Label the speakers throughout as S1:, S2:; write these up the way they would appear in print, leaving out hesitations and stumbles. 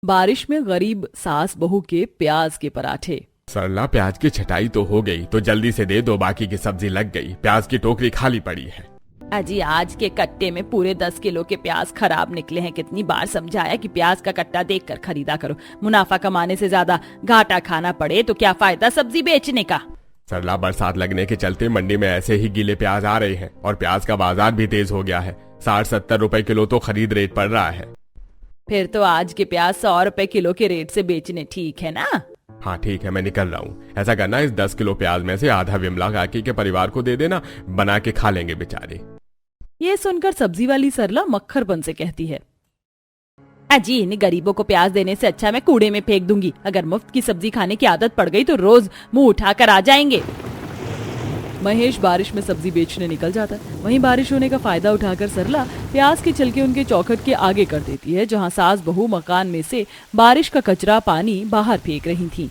S1: बारिश में गरीब सास बहू के प्याज के पराठे।
S2: सरला, प्याज की छटाई तो हो गई, तो जल्दी से दे दो, बाकी की सब्जी लग गई। प्याज की टोकरी खाली पड़ी है।
S1: अजी आज के कट्टे में पूरे 10 किलो के प्याज खराब निकले हैं। कितनी बार समझाया कि प्याज का कट्टा देखकर खरीदा करो। मुनाफा कमाने से ज्यादा घाटा खाना पड़े तो क्या फायदा सब्जी बेचने का।
S2: सरला, बरसात लगने के चलते मंडी में ऐसे ही गीले प्याज आ रहे हैं और प्याज का बाजार भी तेज हो गया है। 60-70 रुपए किलो तो खरीद रेट पड़ रहा है।
S1: फिर तो आज के प्याज 100 रुपए किलो के रेट से बेचने ठीक है ना।
S2: हाँ ठीक है, मैं निकल रहा हूँ। ऐसा करना, इस 10 किलो प्याज में से आधा विमला काकी के परिवार को दे देना, बना के खा लेंगे बेचारे।
S1: ये सुनकर सब्जी वाली सरला मक्खरपन से कहती है, अजी इन गरीबों को प्याज देने से अच्छा मैं कूड़े में फेंक दूंगी। अगर मुफ्त की सब्जी खाने की आदत पड़ गई तो रोज मुंह उठाकर आ जाएंगे। महेश बारिश में सब्जी बेचने निकल जाता है। वहीं बारिश होने का फायदा उठाकर सरला प्याज के छिलके उनके चौखट के आगे कर देती है, जहां सास बहू मकान में से बारिश का कचरा पानी बाहर फेंक रही थी।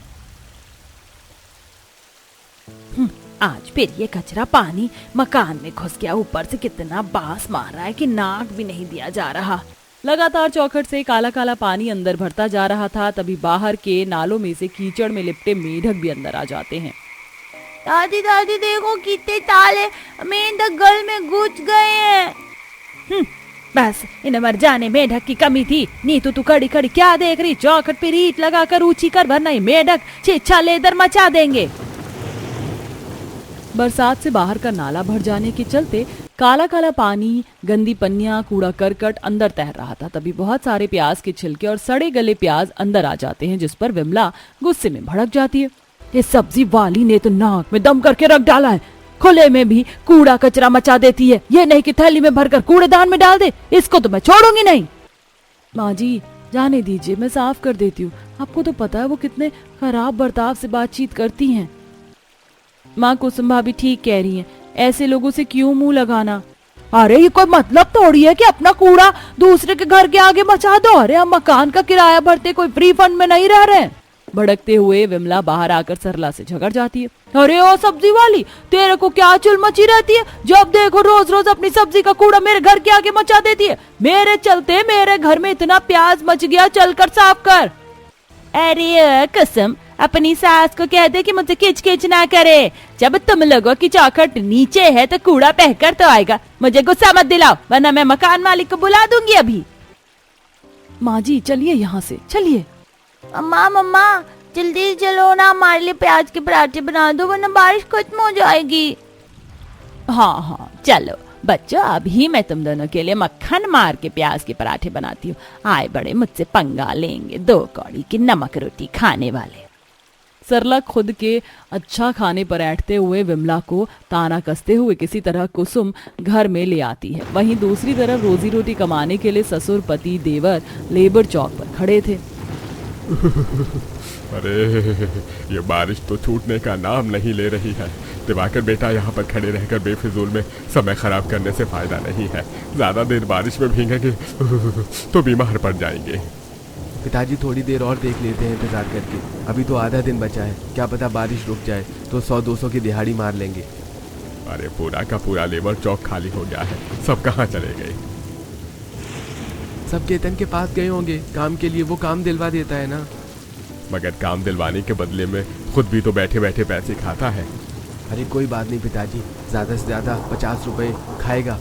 S1: आज फिर ये कचरा पानी मकान में घुस गया। ऊपर से कितना बास मार रहा है कि नाक भी नहीं दिया जा रहा। लगातार चौखट से काला काला पानी अंदर भरता जा रहा था। तभी बाहर के नालों में से कीचड़ में लिपटे मेढक भी अंदर आ जाते हैं।
S3: दादी दादी देखो कितने ताले मेंढक गल में घुस गए हैं।
S1: बस इन्हें मर जाने मेढक की कमी थी। नीतू तू खड़ी खड़ी क्या देख रही? चौखट पे रीट लगाकर ऊंची कर, वरना ये मेढक छेछा लेदर मचा देंगे। बरसात से बाहर का नाला भर जाने के चलते काला काला पानी, गंदी पन्नियां, कूड़ा करकट अंदर तैर रहा था। तभी बहुत सारे प्याज के छिलके और सड़े गले प्याज अंदर आ जाते हैं, जिस पर विमला गुस्से में भड़क जाती है। इस सब्जी वाली ने तो नाक में दम करके रख डाला है। खुले में भी कूड़ा कचरा मचा देती है। ये नहीं कि थैली में भरकर कूड़ेदान में डाल दे। इसको तो मैं छोड़ूंगी नहीं। माँ जी जाने दीजिए, मैं साफ कर देती हूँ। आपको तो पता है वो कितने खराब बर्ताव से बातचीत करती हैं। माँ कुसुम भाभी ठीक कह रही हैं, ऐसे लोगों से क्यों मुंह लगाना। अरे ये कोई मतलब थोड़ी है कि अपना कूड़ा दूसरे के घर के आगे मचा दो। अरे हम मकान का किराया भरते, कोई फ्री फंड में नहीं रह रहे। भड़कते हुए विमला बाहर आकर सरला से झगड़ जाती है। अरे ओ सब्जी वाली, तेरे को क्या चुल मची रहती है? जब देखो रोज रोज अपनी सब्जी का कूड़ा मेरे घर के आगे मचा देती है। मेरे चलते मेरे घर में इतना प्याज मच गया, चलकर साफ कर।
S3: अरे कसम, अपनी सास को कह दे कि मुझसे किच किच ना करे। जब तुम लोगों की चौखट नीचे है तो कूड़ा बहकर तो आएगा। मुझे गुस्सा मत दिलाओ, वरना मैं मकान मालिक को बुला दूंगी अभी।
S1: माँ जी चलिए यहाँ से, चलिए।
S3: अम्मा मम्मा जल्दी चलो ना, हमारे लिए प्याज के पराठे बना दो, वरना बारिश खत्म हो जाएगी।
S1: हाँ हाँ चलो बच्चों, अभी मैं तुम दोनों के लिए मक्खन मार के प्याज के पराठे बनाती हूँ। आए बड़े मुझसे पंगा लेंगे, 2 कौड़ी की नमक रोटी खाने वाले। सरला खुद के अच्छा खाने पर ऐठते हुए विमला को ताना कसते हुए किसी तरह कुसुम घर में ले आती है। वहीं दूसरी तरफ रोजी रोटी कमाने के लिए ससुर पति देवर लेबर चौक पर खड़े थे।
S2: अरे ये बारिश तो छूटने का नाम नहीं ले रही है। दिवाकर बेटा, यहाँ पर खड़े रहकर बेफिजूल में समय खराब करने से फायदा नहीं है। ज्यादा देर बारिश में भीगेंगे तो बीमार पड़ जाएंगे।
S4: पिताजी थोड़ी देर और देख लेते हैं इंतजार करके। अभी तो आधा दिन बचा है, क्या पता बारिश रुक जाए तो 100-200 की दिहाड़ी मार लेंगे।
S2: अरे पूरा का पूरा लेबर चौक खाली हो गया है, सब कहाँ चले गए?
S4: सब केतन के पास गए होंगे काम के लिए, वो काम दिलवा देता है ना।
S2: मगर काम दिलवाने के बदले में खुद भी तो बैठे बैठे पैसे खाता है।
S4: अरे कोई बात नहीं पिताजी, ज़्यादा से ज़्यादा 50 रुपये खाएगा।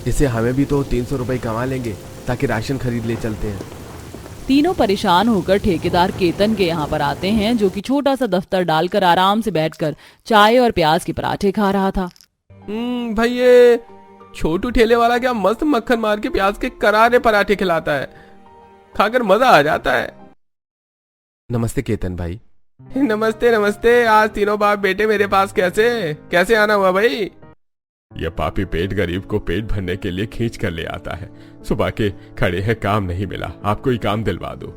S4: इससे हमें भी तो 300 रुपये कमा लेंगे, ताकि राशन खरीद ले चलते हैं।
S1: तीनों परेशान होकर ठेकेदार केतन के यहाँ पर आते हैं, जो कि छोटा सा दफ्तर डालकर आराम से बैठकर चाय और प्याज के पराठे खा रहा था।
S4: भाई ये छोटू ठेले वाला क्या मस्त मक्खन मार के प्याज के करारे पराठे खिलाता है, खाकर मजा आ जाता है। नमस्ते केतन भाई। नमस्ते नमस्ते। आज तीनों बाप बेटे मेरे पास कैसे आना हुआ भाई?
S2: ये पापी पेट गरीब को पेट भरने के लिए खींच कर ले आता है। सुबह के खड़े हैं, काम नहीं मिला, आपको ही काम दिलवा दो।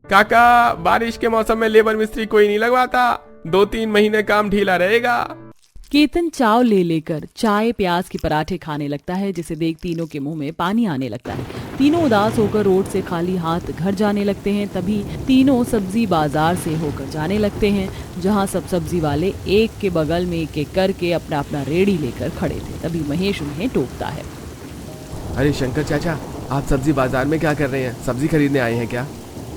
S4: काका, बारिश के मौसम में लेबर मिस्त्री कोई नहीं लगवाता, 2-3 महीने काम ढीला रहेगा।
S1: केतन चाव ले लेकर चाय प्याज के पराठे खाने लगता है, जिसे देख तीनों के मुंह में पानी आने लगता है। तीनों उदास होकर रोड से खाली हाथ घर जाने लगते हैं। तभी तीनों सब्जी बाजार से होकर जाने लगते हैं, जहां सब सब्जी वाले एक के बगल में एक एक करके अपना अपना रेड़ी लेकर खड़े थे। तभी महेश उन्हें टोकता है।
S4: अरे शंकर चाचा, आप सब्जी बाजार में क्या कर रहे हैं? सब्जी खरीदने आए हैं क्या?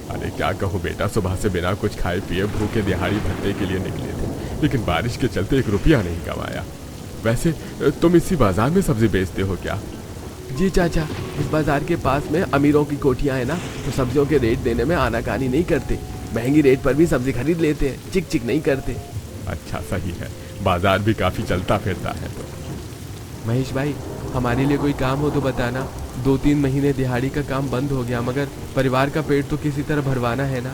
S2: अरे क्या कहूँ बेटा, सुबह से बिना कुछ खाए पिए भूखे दिहाड़ी भत्ते के लिए निकले थे, लेकिन बारिश के चलते 1 रुपया नहीं कमाया। वैसे तुम इसी बाजार में सब्जी बेचते हो क्या?
S4: जी चाचा, इस बाजार के पास में अमीरों की कोठियाँ है ना, तो सब्जियों के रेट देने में आनाकानी नहीं करते। महंगी रेट पर भी सब्जी खरीद लेते हैं, चिक चिक नहीं करते।
S2: अच्छा सही है, बाजार भी काफी चलता फिरता है। तो
S4: महेश भाई, हमारे लिए कोई काम हो तो बताना। 2-3 महीने दिहाड़ी का काम बंद हो गया, मगर परिवार का पेट तो किसी तरह भरवाना है ना।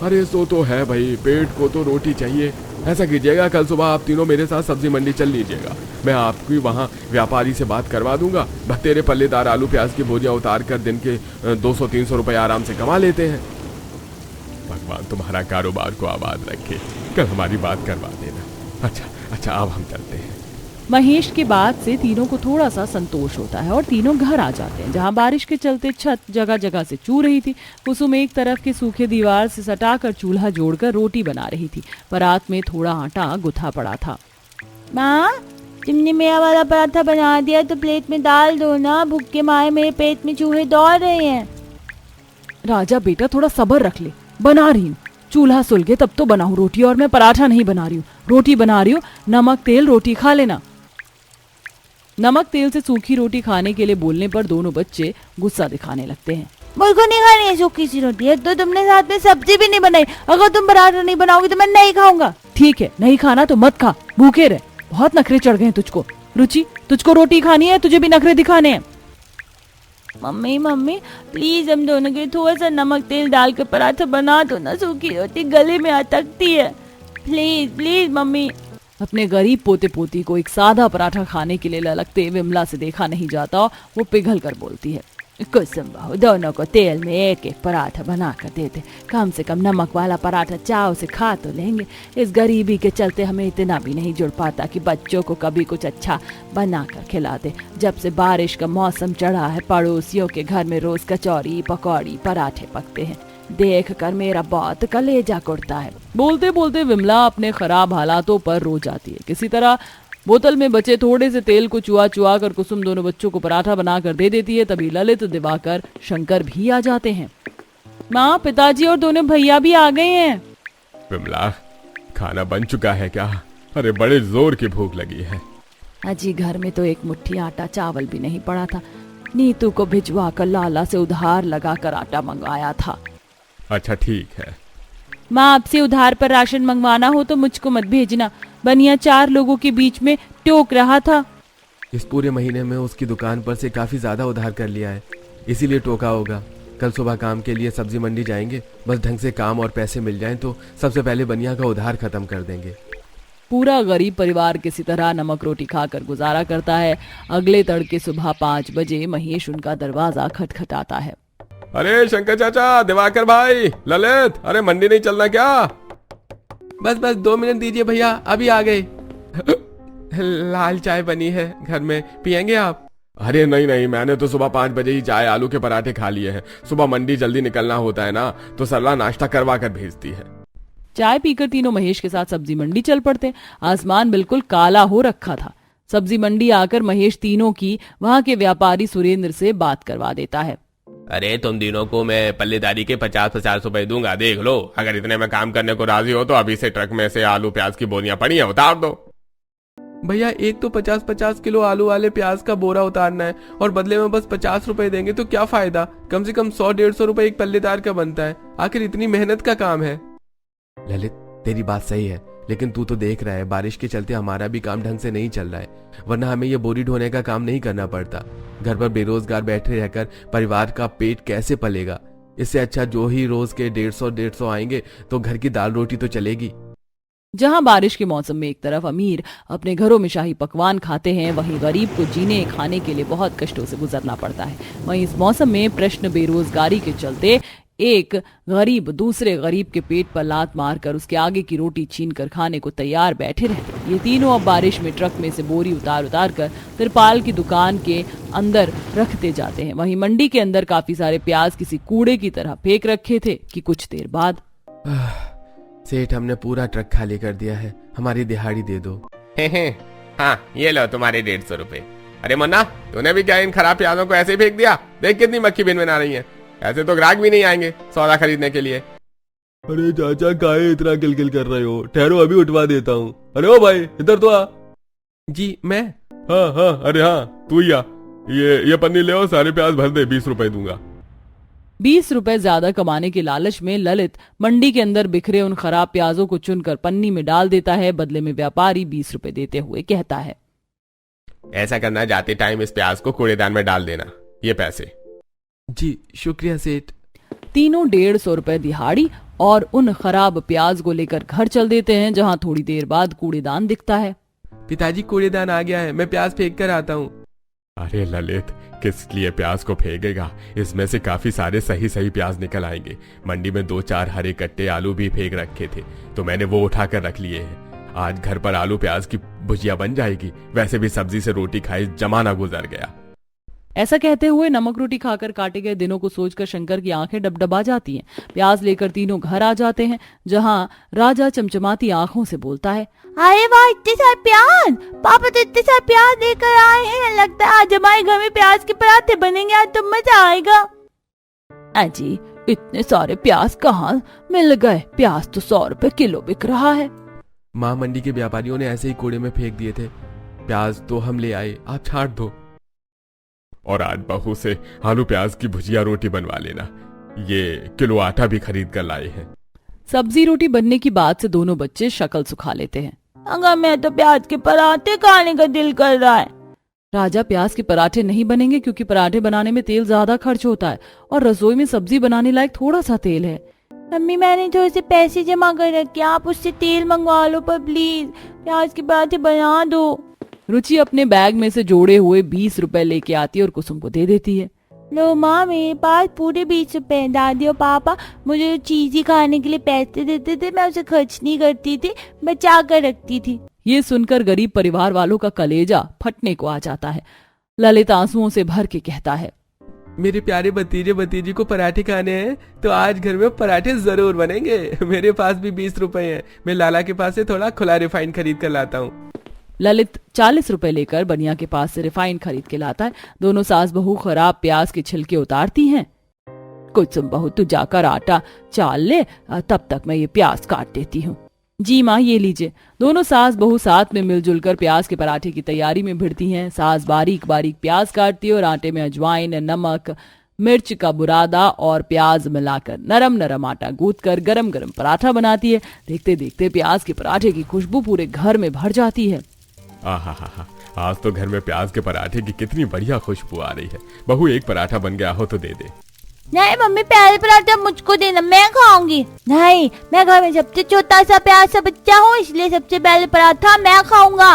S2: अरे सो तो है भाई, पेट को तो रोटी चाहिए। ऐसा कीजिएगा, कल सुबह आप तीनों मेरे साथ सब्जी मंडी चल लीजिएगा। मैं आपकी वहाँ व्यापारी से बात करवा दूंगा। भत्तेरे पल्लेदार आलू प्याज की बोरियां उतार कर दिन के 200-300 रुपए आराम से कमा लेते हैं। भगवान तुम्हारा कारोबार को आबाद रखे, कल हमारी बात करवा देना। अच्छा अब हम चलते हैं।
S1: महेश के बाद से तीनों को थोड़ा सा संतोष होता है और तीनों घर आ जाते हैं, जहाँ बारिश के चलते छत जगह जगह से चू रही थी। कुसुम एक तरफ की सूखे दीवार से सटाकर चूल्हा जोड़कर रोटी बना रही थी। परात में थोड़ा आटा गुथा पड़ा था।
S3: माँ, तुमने मेरा वाला पराठा बना दिया तो प्लेट में डाल दो ना, भूख के मारे मेरे पेट में चूहे दौड़ रहे हैं।
S1: राजा बेटा थोड़ा सब्र रख ले, बना रही हूँ। चूल्हा सुलगे तब तो बनाऊं रोटी, और मैं पराठा नहीं बना रही हूँ, रोटी बना रही हूँ। नमक तेल रोटी खा लेना। नमक तेल से सूखी रोटी खाने के लिए बोलने पर दोनों बच्चे गुस्सा दिखाने लगते हैं।
S3: मुझको नहीं खानी है सूखी सी रोटी, एक तो तुमने साथ में सब्जी भी नहीं बनाई। अगर तुम पराठा नहीं बनाओगी तो मैं नहीं खाऊंगा।
S1: ठीक है, नहीं खाना तो मत खा, भूखे रहे। बहुत नखरे चढ़ गए हैं तुझको। रुचि, तुझको रोटी खानी है, तुझे भी नखरे दिखाने हैं।
S3: मम्मी प्लीज हम दोनों के थोड़ा सा नमक तेल डालकर पराठा बना दो ना, सूखी रोटी गले में अटकती है। Please mummy.
S1: अपने गरीब पोते पोती को एक सादा पराठा खाने के लिए ललकते विमला से देखा नहीं जाता। वो पिघल कर बोलती है,
S3: कुसुम बहू, दोनों को तेल में एक एक पराठा बना कर देते, कम से कम नमक वाला पराठा चाव से खा तो लेंगे। इस गरीबी के चलते हमें इतना भी नहीं जुड़ पाता कि बच्चों को कभी कुछ अच्छा बना कर खिला दे। जब से बारिश का मौसम चढ़ा है, पड़ोसियों के घर में रोज कचौरी पकौड़ी पराठे पकते हैं, देख कर मेरा बहुत कलेजा कुड़ता है।
S1: बोलते बोलते विमला अपने खराब हालातों पर रो जाती है। किसी तरह बोतल में बचे थोड़े से तेल को चुआ चुआ कर कुसुम दोनों बच्चों को पराठा बनाकर दे देती है। तभी ललित, दिवाकर, शंकर भी आ जाते हैं। माँ, पिताजी और दोनों भैया भी आ गए हैं।
S2: विमला, खाना बन चुका है क्या? अरे बड़े जोर की भूख लगी है।
S1: अजी, घर में तो एक मुट्ठी आटा चावल भी नहीं पड़ा था। नीतू को भिजवा कर लाला से उधार लगा कर आटा मंगवाया था।
S2: अच्छा ठीक है।
S3: माँ, आपसे उधार पर राशन मंगवाना हो तो मुझको मत भेजना। बनिया 4 लोगों के बीच में टोक रहा था।
S4: इस पूरे महीने में उसकी दुकान पर से काफी ज्यादा उधार कर लिया है, इसीलिए टोका होगा। कल सुबह काम के लिए सब्जी मंडी जाएंगे, बस ढंग से काम और पैसे मिल जाएं तो सबसे पहले बनिया का उधार खत्म कर देंगे।
S1: पूरा गरीब परिवार किसी तरह नमक रोटी खाकर गुजारा करता है। अगले तड़के सुबह 5 बजे महेश उनका दरवाजा खटखटाता है।
S2: अरे शंकर चाचा, दिवाकर भाई, ललित, अरे मंडी नहीं चलना क्या?
S4: बस 2 मिनट दीजिए भैया, अभी आ गए। लाल चाय बनी है घर में, पियेंगे आप?
S2: अरे नहीं, मैंने तो सुबह 5 बजे ही चाय आलू के पराठे खा लिए हैं। सुबह मंडी जल्दी निकलना होता है ना, तो सरला नाश्ता करवा कर भेजती है।
S1: चाय पीकर तीनों महेश के साथ सब्जी मंडी चल पड़ते। आसमान बिल्कुल काला हो रखा था। सब्जी मंडी आकर महेश तीनों की वहां के व्यापारी सुरेंद्र से बात करवा देता है।
S4: अरे तुम तीनों को मैं पल्लेदारी के 50-50 रुपए दूंगा, देख लो। अगर इतने में काम करने को राजी हो तो अभी से ट्रक में से आलू प्याज की बोरियां पड़ी हैं, उतार दो। भैया, एक तो 50-50 किलो आलू वाले प्याज का बोरा उतारना है और बदले में बस 50 रुपए देंगे तो क्या फायदा? कम से कम 100-150 रुपए एक पल्लेदार का बनता है। आखिर इतनी मेहनत का काम है। ललित, तेरी बात सही है, लेकिन तू तो देख रहा है बारिश के चलते हमारा भी काम ढंग से नहीं चल रहा है, वरना हमें ये बोरी ढोने का काम नहीं करना पड़ता। घर पर बेरोजगार बैठे रहकर परिवार का पेट कैसे पलेगा? इससे अच्छा जो ही रोज के 150 आएंगे तो घर की दाल रोटी तो चलेगी।
S1: जहां बारिश के मौसम में एक तरफ अमीर अपने घरों में शाही पकवान खाते हैं, वहीं गरीब को जीने खाने के लिए बहुत कष्टों से गुजरना पड़ता है। वहीं इस मौसम में प्रश्न बेरोजगारी के चलते एक गरीब दूसरे गरीब के पेट पर लात मारकर उसके आगे की रोटी छीन कर खाने को तैयार बैठे रहते। ये तीनों अब बारिश में ट्रक में से बोरी उतार कर तिरपाल की दुकान के अंदर रखते जाते हैं। वहीं मंडी के अंदर काफी सारे प्याज किसी कूड़े की तरह फेंक रखे थे कि कुछ देर बाद
S4: सेठ, हमने पूरा ट्रक खाली कर दिया है, हमारी दिहाड़ी दे दो।
S2: हाँ, ये लो तुम्हारे 150 रुपए। अरे मुन्ना, तूने भी क्या इन खराब प्याजों को ऐसे फेंक दिया? देख कितनी मक्खी भिन भिन आ रही है।
S4: ऐसे तो ग्राहक भी नहीं आएंगे सौदा खरीदने के लिए।
S5: अरे चाचा काहे इतना किलकिल कर रहे हो, ठहरो अभी उठवा देता हूँ। अरे ओ भाई इधर तो आ।
S4: जी मैं?
S2: हाँ हाँ, अरे हाँ तू ही आ। ये पन्नी ले आओ, सारे प्याज भर दे, 20 रुपए दूंगा।
S1: 20 रुपए ज्यादा कमाने के लालच में ललित मंडी के अंदर बिखरे उन खराब प्याजों को चुनकर पन्नी में डाल देता है। बदले में व्यापारी 20 रुपए देते हुए कहता है,
S4: ऐसा करना, जाते टाइम इस प्याज को कूड़ेदान में डाल देना, ये पैसे।
S5: जी शुक्रिया सेठ।
S1: तीनों 150 रुपए दिहाड़ी और उन खराब प्याज को लेकर घर चल देते हैं, जहां थोड़ी देर बाद कूड़ेदान दिखता है।
S5: पिताजी कूड़ेदान आ गया है, मैं प्याज फेंक कर आता हूँ।
S2: अरे ललित, किस लिए प्याज को फेंकेगा? इसमें से काफी सारे सही सही प्याज निकल आएंगे। मंडी में 2-4 हरे कट्टे आलू भी फेंक रखे थे, तो मैंने वो उठाकर रख लिए हैं। आज घर पर आलू प्याज की भुजिया बन जाएगी। वैसे भी सब्जी से रोटी खाए जमाना गुजर गया।
S1: ऐसा कहते हुए नमक रोटी खाकर काटे गए दिनों को सोचकर शंकर की आंखें डबडबा जाती हैं। प्याज लेकर तीनों घर आ जाते हैं, जहां राजा चमचमाती आंखों से बोलता है,
S3: अरे वाह, इतने सारे प्याज! पापा तो इतने सारे प्याज लेकर आए हैं। लगता है आज हमारे घर में प्याज के पराठे बनेंगे, आज तो मजा आएगा।
S1: अजी इतने सारे प्याज कहाँ मिल गए? प्याज तो 100 रुपए किलो बिक रहा है।
S5: माँ मंडी के व्यापारियों ने ऐसे ही कूड़े में फेंक दिए थे, प्याज तो हम ले आए, आप छांट दो।
S2: और आज बहू से आलू प्याज की भुजिया रोटी बनवा लेना। ये किलो आटा भी खरीद कर लाए हैं।
S1: सब्जी रोटी बनने की बात से दोनों बच्चे शक्ल सुखा लेते हैं।
S3: अगर मैं तो प्याज के पराठे खाने का दिल कर रहा है।
S1: राजा, प्याज के पराठे नहीं बनेंगे क्योंकि पराठे बनाने में तेल ज्यादा खर्च होता है और रसोई में सब्जी बनाने लायक थोड़ा सा तेल है।
S3: मम्मी, मैंने थोड़े से पैसे जमा कर रखे, आप उससे तेल मंगवा लो पर प्लीज, प्याज के पराठे बना दो।
S1: रुचि अपने बैग में से जोड़े हुए 20 रुपए लेके आती है और कुसुम को दे देती है।
S3: लो माँ, मेरे पास पूरे 20 रुपए। दादी और पापा मुझे चीज ही खाने के लिए पैसे देते थे, मैं उसे खर्च नहीं करती थी, बचा कर रखती थी।
S1: ये सुनकर गरीब परिवार वालों का कलेजा फटने को आ जाता है। ललित आंसुओं से भर के कहता है,
S5: मेरे प्यारे भतीजे भतीजी को पराठे खाने हैं तो आज घर में पराठे जरूर बनेंगे। मेरे पास भी 20 रुपए हैं, मैं लाला के पास से थोड़ा खुला रिफाइंड खरीद कर लाता हूँ।
S1: ललित 40 रुपए लेकर बनिया के पास से रिफाइंड खरीद के लाता है। दोनों सास बहू खराब प्याज के छिलके उतारती हैं। कुसुम बहू, तू जाकर आटा चाल ले, तब तक मैं ये प्याज काट देती हूँ। जी माँ, ये लीजिए। दोनों सास बहू साथ में मिलजुल कर प्याज के पराठे की तैयारी में भिड़ती हैं। सास बारीक बारीक प्याज काटती है और आटे में अजवाइन, नमक, मिर्च का बुरादा और प्याज मिलाकर नरम नरम आटा गूंथकर गरम गरम पराठा बनाती है। देखते देखते प्याज के पराठे की खुशबू पूरे घर में भर जाती है।
S2: आहा, आज तो घर में प्याज के पराठे की कितनी बढ़िया खुशबू आ रही है। बहू, एक पराठा बन गया हो तो दे दे।
S3: नहीं मम्मी, प्याज पराठा मुझको देना, मैं खाऊंगी। नहीं, मैं घर में सबसे छोटा सा प्याज सा बच्चा हूँ, इसलिए सबसे पहले पराठा मैं खाऊंगा।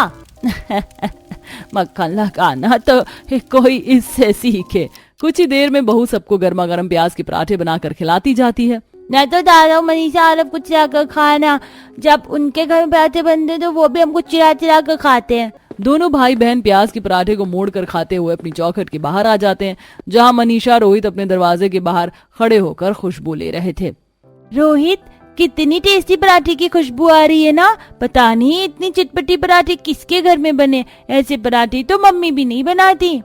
S1: मक्खन लगाना तो कोई इससे सीखे। कुछ ही देर में बहू सबको गर्मा गर्म प्याज के पराठे बनाकर खिलाती जाती है।
S3: मैं तो दादा मनीषा और कुछ जाकर खाना, जब उनके घर में पराठे बनते तो वो भी हमको चिरा चिरा कर खाते हैं।
S1: दोनों भाई बहन प्याज के पराठे को मोड़कर खाते हुए अपनी चौखट के बाहर आ जाते हैं, जहां मनीषा रोहित अपने दरवाजे के बाहर खड़े होकर खुशबू ले रहे थे।
S3: रोहित, कितनी टेस्टी पराठे की खुशबू आ रही है ना। पता नहीं इतनी चटपटी पराठे किसके घर में बने, ऐसे पराठे तो मम्मी भी नहीं बनाती।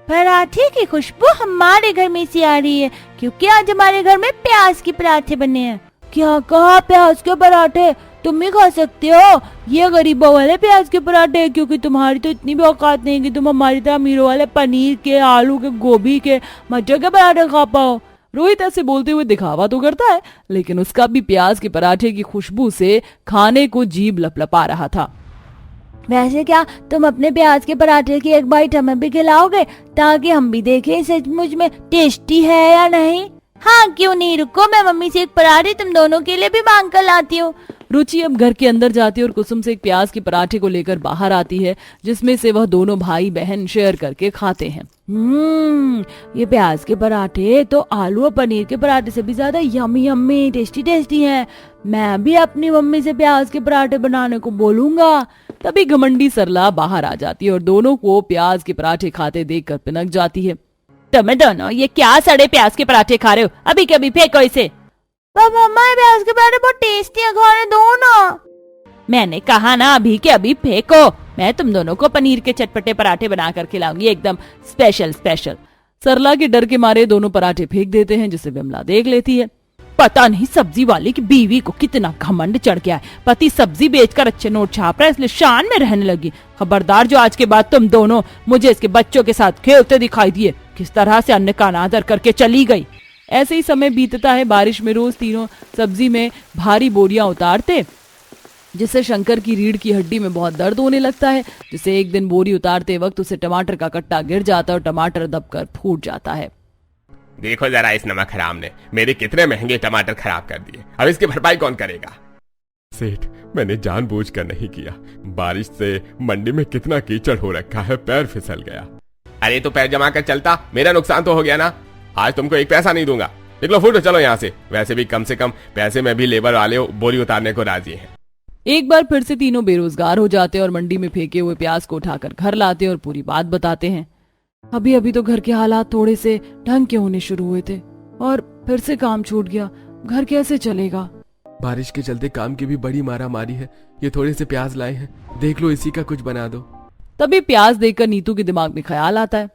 S3: पराठे की खुशबू हमारे घर में से आ रही है क्योंकि आज हमारे घर में प्याज के पराठे बने हैं। क्या कहा, प्याज के पराठे? तुम भी खा सकते हो। ये गरीबों वाले प्याज के पराठे हैं, क्योंकि तुम्हारी तो इतनी भी औकात नहीं कि तुम हमारी तरह अमीरों वाले पनीर के, आलू के, गोभी के, मटर के पराठे खा पाओ। रोहित ऐसे बोलते हुए दिखावा तो करता है, लेकिन उसका भी प्याज के पराठे की खुशबू से खाने को जीभ लपलपा रहा था। वैसे क्या तुम अपने प्याज के पराठे की एक बाइट हमें भी खिलाओगे, ताकि हम भी देखें सचमुच में टेस्टी है या नहीं? हाँ, क्यों नहीं, रुको, मैं मम्मी से एक पराठे तुम दोनों के लिए भी मांग कर लाती हूँ।
S1: रुचि अब घर के अंदर जाती है और कुसुम से एक प्याज के पराठे को लेकर बाहर आती है, जिसमें से वह दोनों भाई बहन शेयर करके खाते हैं।
S3: ये प्याज के पराठे तो आलू और पनीर के पराठे से भी ज्यादा यम्मी यम्मी टेस्टी टेस्टी हैं। मैं भी अपनी मम्मी से प्याज के पराठे बनाने को बोलूंगा।
S1: तभी घमंडी सरला बाहर आ जाती है और दोनों को प्याज के पराठे खाते देखकर पिनक जाती है।
S3: तुम दोनों ये क्या सड़े प्याज के पराठे खा रहे हो? अभी के अभी फेंको इसे। मम्मा, प्याज के पराठे बहुत टेस्टी है, खाने दो ना। मैंने कहा ना, अभी के अभी फेंको। मैं तुम दोनों को पनीर के चटपटे पराठे बनाकर खिलाऊंगी, एकदम स्पेशल स्पेशल।
S1: सरला के डर के मारे दोनों पराठे फेंक देते हैं, जिसे विमला देख लेती है।
S3: पता नहीं सब्जी वाले की बीवी को कितना घमंड चढ़ गया है। पति सब्जी बेचकर अच्छे नोट छाप रहा है, इसलिए शान में रहने लगी। खबरदार, जो आज के बाद तुम दोनों मुझे इसके बच्चों के साथ खेलते दिखाई दिए। किस तरह से अन्न का अनादर करके चली गई।
S1: ऐसे ही समय बीतता है। बारिश में रोज तीनों सब्जी में भारी बोरियां उतारते, जिससे शंकर की रीढ़ की हड्डी में बहुत दर्द होने लगता है। जिसे एक दिन बोरी उतारते वक्त उसे टमाटर का कट्टा गिर जाता है और टमाटर दबकर फूट जाता है।
S2: देखो जरा, इस नमक हराम ने मेरे कितने महंगे टमाटर खराब कर दिए। अब इसकी भरपाई कौन करेगा? सेठ, मैंने जानबूझकर नहीं किया। बारिश से मंडी में कितना कीचड़ हो रखा है, पैर फिसल गया। अरे तो पैर जमा कर चलता, मेरा नुकसान तो हो गया ना। आज तुमको एक पैसा नहीं दूंगा। निकलो, फूटो, चलो यहाँ से। वैसे भी कम से कम पैसे में भी लेबर वाले बोरी उतारने को राजी हैं।
S1: एक बार फिर से तीनों बेरोजगार हो जाते हैं और मंडी में फेंके हुए प्याज को उठाकर घर लाते हैं और पूरी बात बताते हैं। अभी अभी तो घर के हालात थोड़े से ढंग के होने शुरू हुए थे और फिर से काम छूट गया। घर कैसे चलेगा?
S5: बारिश के चलते काम की भी बड़ी मारा मारी है। ये थोड़े से प्याज लाए हैं, देख लो इसी का कुछ बना दो।
S1: तभी प्याज देखकर नीतू के दिमाग में ख्याल आता है।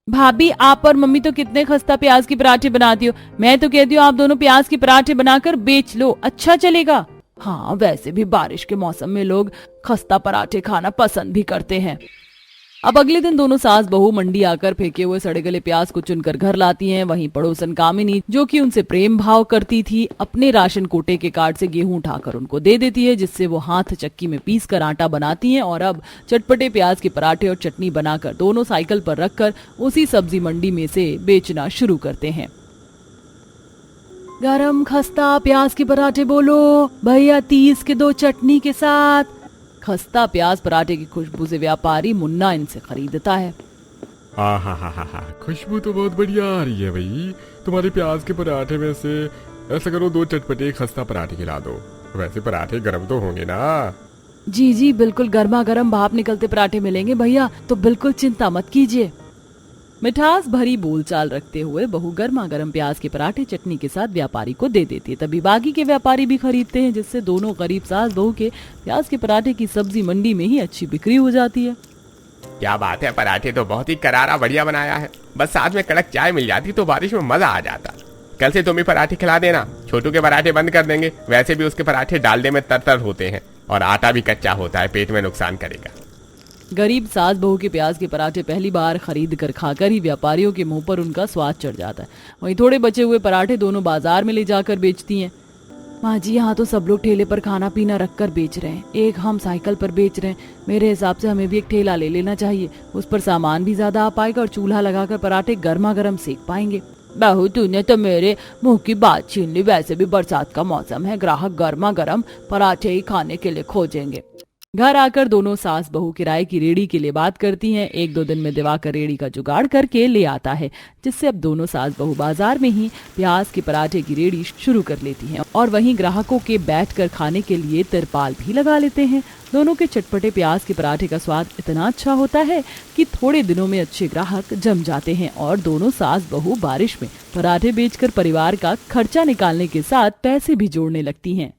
S3: भाभी, आप और मम्मी तो कितने खस्ता प्याज के पराठे बनाती हो। मैं तो कहती हूँ आप दोनों प्याज के पराठे बनाकर बेच लो, अच्छा चलेगा।
S1: हाँ, वैसे भी बारिश के मौसम में लोग खस्ता पराठे खाना पसंद भी करते हैं। अब अगले दिन दोनों सास बहू मंडी आकर फेंके हुए सड़े गले प्याज को चुनकर घर लाती हैं। वहीं पड़ोसन कामिनी, जो कि उनसे प्रेम भाव करती थी, अपने राशन कोटे के कार्ड से गेहूं उठाकर उनको दे देती है, जिससे वो हाथ चक्की में पीस कर आटा बनाती हैं और अब चटपटे प्याज के पराठे और चटनी बनाकर दोनों साइकिल पर रखकर उसी सब्जी मंडी में से बेचना शुरू करते हैं। गरम खस्ता प्याज के पराठे बोलो भैया, 30 के 2 चटनी के साथ। खस्ता प्याज पराठे की खुशबू से व्यापारी मुन्ना इनसे खरीदता है।
S2: हा, खुशबू तो बहुत बढ़िया आ रही है भाई। तुम्हारे प्याज के पराठे में से ऐसा करो, 2 चटपटे खस्ता पराठे खिला दो। वैसे पराठे गर्म तो होंगे ना?
S1: जी जी, बिल्कुल गर्मा गर्म भाप निकलते पराठे मिलेंगे भैया, तो बिल्कुल चिंता मत कीजिए। मिठास भरी बोलचाल रखते हुए बहू गर्मा गर्म प्याज के पराठे चटनी के साथ व्यापारी को दे देती है। तभी बाकी के व्यापारी भी खरीदते हैं, जिससे दोनों गरीब सास बहू के प्याज के पराठे की सब्जी मंडी में ही अच्छी बिक्री हो जाती है।
S2: क्या बात है, पराठे तो बहुत ही करारा बढ़िया बनाया है। बस साथ में कड़क चाय मिल जाती तो बारिश में मजा आ जाता। कल से तुम ही पराठे खिला देना। छोटू के पराठे बंद कर देंगे। वैसे भी उसके पराठे डालने में तर होते हैं और आटा भी कच्चा होता है, पेट में नुकसान करेगा।
S1: गरीब सास बहू के प्याज के पराठे पहली बार खरीद कर खाकर ही व्यापारियों के मुंह पर उनका स्वाद चढ़ जाता है। वहीं थोड़े बचे हुए पराठे दोनों बाजार में ले जाकर बेचती हैं। माँ जी, यहाँ तो सब लोग ठेले पर खाना पीना रख कर बेच रहे हैं, एक हम साइकिल पर बेच रहे हैं। मेरे हिसाब से हमें भी एक ठेला ले लेना चाहिए। उस पर सामान भी ज्यादा आ पाएगा और चूल्हा लगाकर पराठे गर्मा गर्म सेक पाएंगे।
S3: बहू, तूने तो मेरे मुंह की बात छीन ली। वैसे भी बरसात का मौसम है, ग्राहक गर्मा गर्म पराठे ही खाने के लिए खोजेंगे।
S1: घर आकर दोनों सास बहू किराए की रेड़ी के लिए बात करती हैं। 1-2 दिन में दिवाकर रेड़ी का जुगाड़ करके ले आता है, जिससे अब दोनों सास बहू बाजार में ही प्याज के पराठे की रेड़ी शुरू कर लेती हैं और वहीं ग्राहकों के बैठकर खाने के लिए तिरपाल भी लगा लेते हैं। दोनों के चटपटे प्याज के पराठे का स्वाद इतना अच्छा होता है कि थोड़े दिनों में अच्छे ग्राहक जम जाते हैं और दोनों सास बहू बारिश में पराठे बेचकर परिवार का खर्चा निकालने के साथ पैसे भी जोड़ने लगती हैं।